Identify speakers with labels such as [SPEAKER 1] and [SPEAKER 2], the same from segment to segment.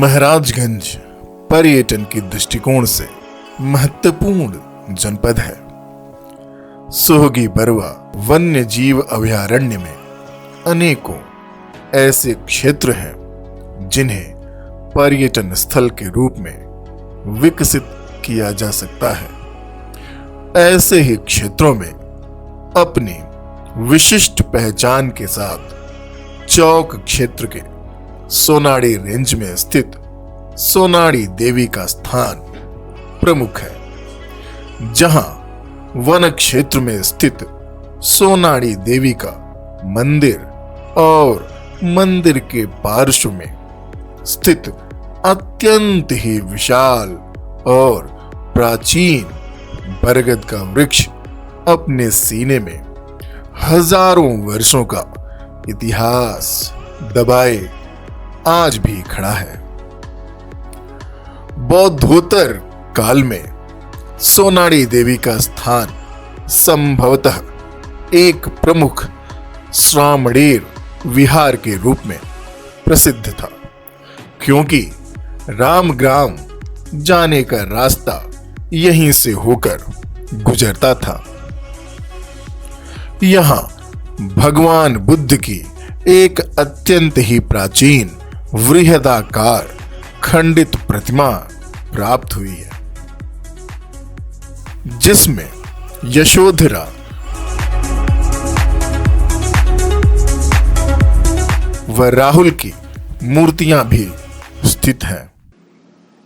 [SPEAKER 1] महाराजगंज पर्यटन की दृष्टिकोण से महत्वपूर्ण जनपद है। सोहगी बरवा वन्य जीव अभयारण्य में अनेकों ऐसे क्षेत्र हैं जिन्हें पर्यटन स्थल के रूप में विकसित किया जा सकता है। ऐसे ही क्षेत्रों में अपनी विशिष्ट पहचान के साथ चौक क्षेत्र के सोनाड़ी रेंज में स्थित सोनाड़ी देवी का स्थान प्रमुख है, जहां वन क्षेत्र में स्थित सोनाड़ी देवी का मंदिर और मंदिर के पार्श्व में स्थित अत्यंत ही विशाल और प्राचीन बरगद का वृक्ष अपने सीने में हजारों वर्षों का इतिहास दबाए आज भी खड़ा है। बौद्धोत्तर काल में सोनाड़ी देवी का स्थान संभवतः एक प्रमुख श्रामणेर विहार के रूप में प्रसिद्ध था, क्योंकि रामग्राम जाने का रास्ता यहीं से होकर गुजरता था। यहां भगवान बुद्ध की एक अत्यंत ही प्राचीन वृहदाकार खंडित प्रतिमा प्राप्त हुई है, जिसमें यशोधरा व राहुल की मूर्तियां भी स्थित हैं।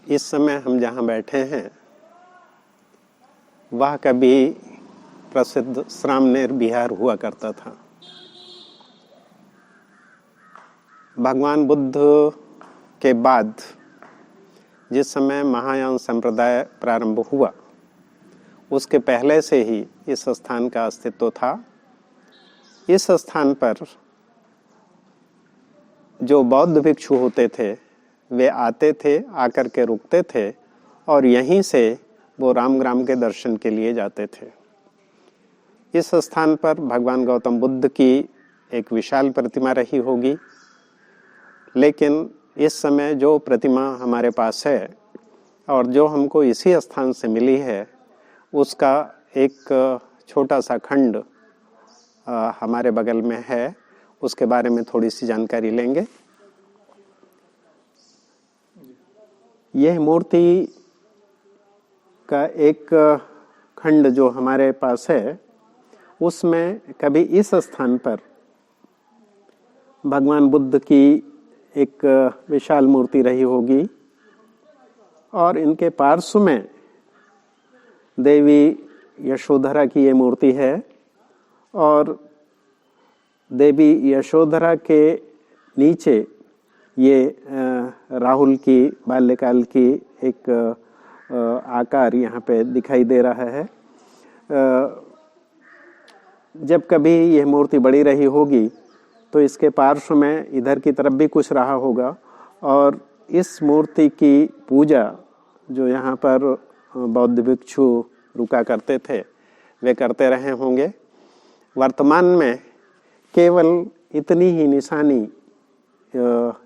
[SPEAKER 2] इस समय हम जहां बैठे हैं वह कभी प्रसिद्ध श्रामणेर विहार हुआ करता था। भगवान बुद्ध के बाद जिस समय महायान संप्रदाय प्रारंभ हुआ, उसके पहले से ही इस स्थान का अस्तित्व था। इस स्थान पर जो बौद्ध भिक्षु होते थे वे आते थे, आकर के रुकते थे और यहीं से वो रामग्राम के दर्शन के लिए जाते थे। इस स्थान पर भगवान गौतम बुद्ध की एक विशाल प्रतिमा रही होगी, लेकिन इस समय जो प्रतिमा हमारे पास है और जो हमको इसी स्थान से मिली है, उसका एक छोटा सा खंड हमारे बगल में है। उसके बारे में थोड़ी सी जानकारी लेंगे। यह मूर्ति का एक खंड जो हमारे पास है, उसमें कभी इस स्थान पर भगवान बुद्ध की एक विशाल मूर्ति रही होगी और इनके पार्श्व में देवी यशोधरा की ये मूर्ति है और देवी यशोधरा के नीचे ये राहुल की बाल्यकाल की एक आकार यहाँ पे दिखाई दे रहा है। जब कभी यह मूर्ति बड़ी रही होगी तो इसके पार्श्व में इधर की तरफ भी कुछ रहा होगा और इस मूर्ति की पूजा जो यहाँ पर बौद्ध भिक्षु रुका करते थे वे करते रहे होंगे। वर्तमान में केवल इतनी ही निशानी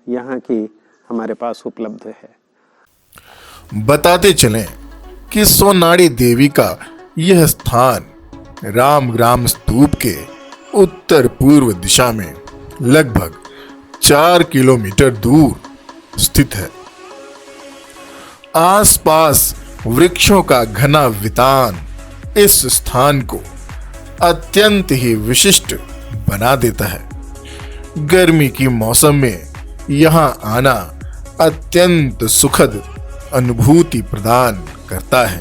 [SPEAKER 2] यहाँ की हमारे पास उपलब्ध है।
[SPEAKER 1] बताते चलें कि सोनाड़ी देवी का यह स्थान रामग्राम स्तूप के उत्तर पूर्व दिशा में लगभग 4 किलोमीटर दूर स्थित है। आसपास वृक्षों का घना वितान इस स्थान को अत्यंत ही विशिष्ट बना देता है। गर्मी की मौसम में यहाँ आना अत्यंत सुखद अनुभूति प्रदान करता है।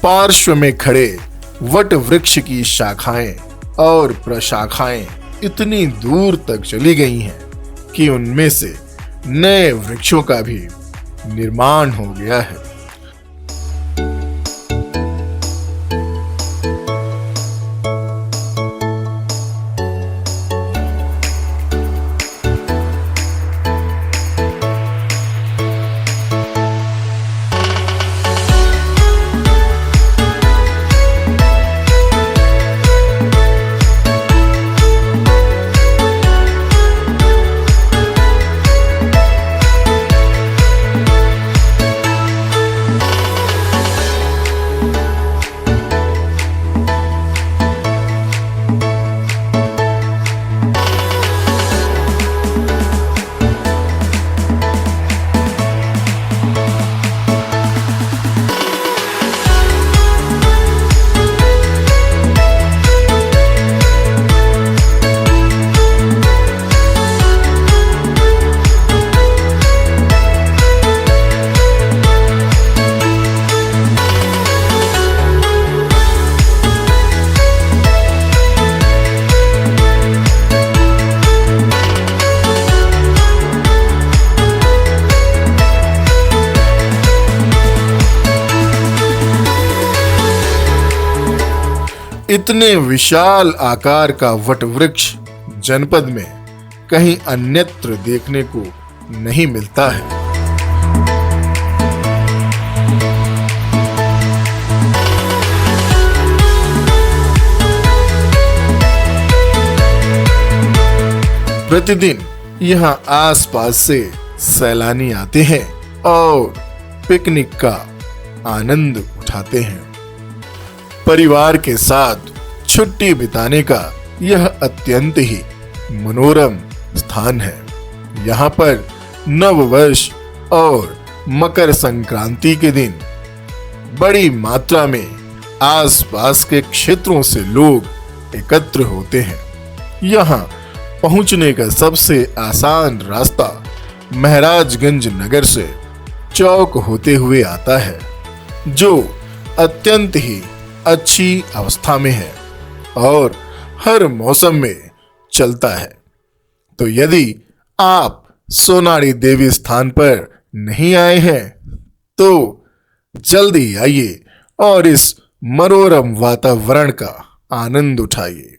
[SPEAKER 1] पार्श्व में खड़े वट वृक्ष की शाखाएं और प्रशाखाएं इतनी दूर तक चली गई हैं कि उनमें से नए वृक्षों का भी निर्माण हो गया है। इतने विशाल आकार का वट वृक्ष जनपद में कहीं अन्यत्र देखने को नहीं मिलता है। प्रतिदिन यहाँ आसपास से सैलानी आते हैं और पिकनिक का आनंद उठाते हैं। परिवार के साथ छुट्टी बिताने का यह अत्यंत ही मनोरम स्थान है। यहाँ पर नववर्ष और मकर संक्रांति के दिन बड़ी मात्रा में आसपास के क्षेत्रों से लोग एकत्र होते हैं। यहाँ पहुंचने का सबसे आसान रास्ता महाराजगंज नगर से चौक होते हुए आता है, जो अत्यंत ही अच्छी अवस्था में है और हर मौसम में चलता है। तो यदि आप सोनाड़ी देवी स्थान पर नहीं आए हैं तो जल्दी आइए और इस मनोरम वातावरण का आनंद उठाइए।